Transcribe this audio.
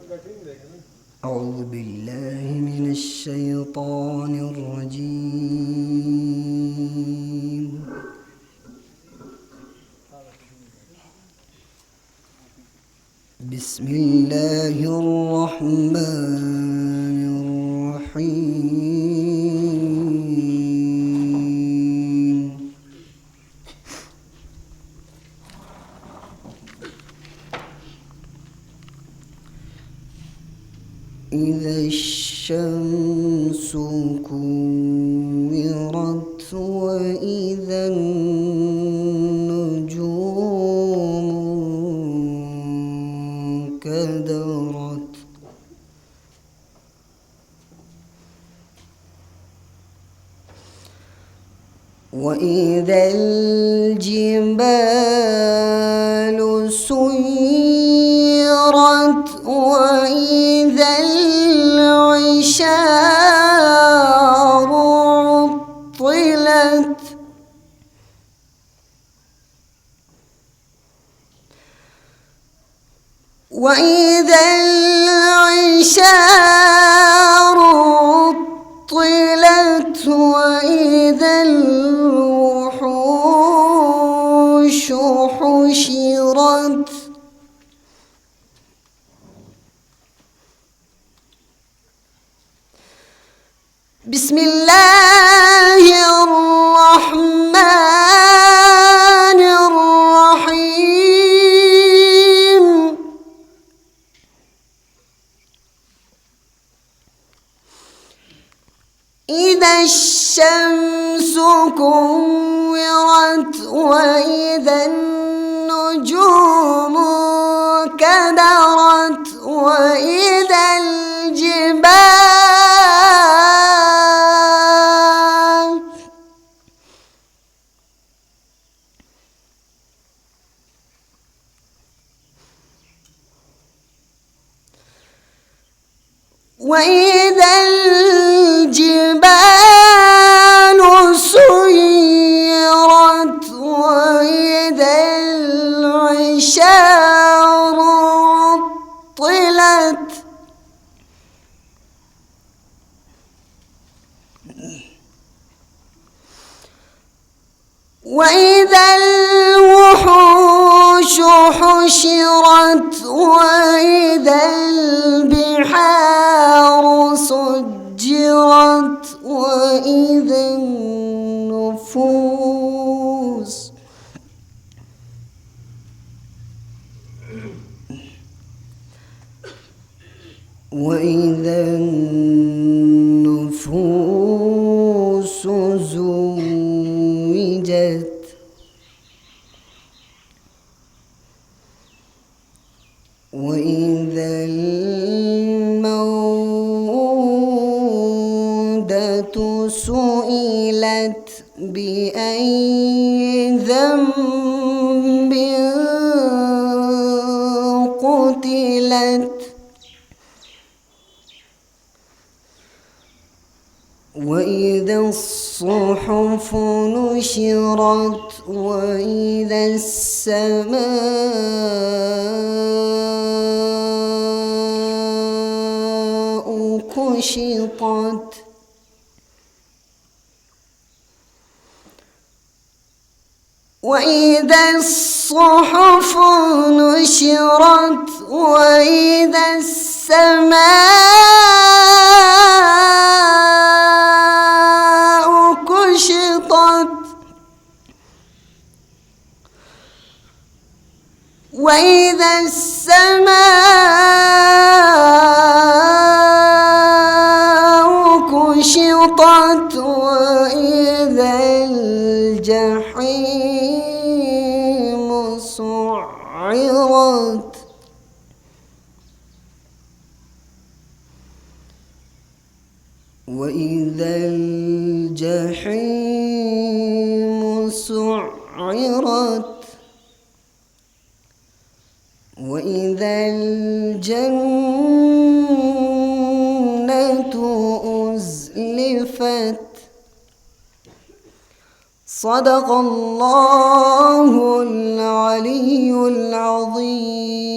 أعوذ بالله من الشيطان الرجيم. بسم الله الرحمن الرحيم. إذا الشمس كورت وإذا النجوم كدرت وإذا الجبال سيرت وإذا العشار عطلت وإذا العشار عطلت وإذا الوحوش حشرت بسم الله الرحمن الرحيم. إذا الشمس كورت وإذا النجوم كدرت وإذا الجبال سيرت وإذا العشار عطلت وإذا الوحوش حشرت وإذا البحار سجرت وإذا النفوس زوجت وإذا الموءودة سئلت بأي ذنب قتلت وإذا الصحف نشرت وإذا السماء كشطت وإذا الصحف نشرت وإذا السماء كشطت وإذا السماء كشطت وإذا الجحيم سعرت وإذا الجحيم سعرت وإذا الجنة أزلفت. صدق الله العلي العظيم.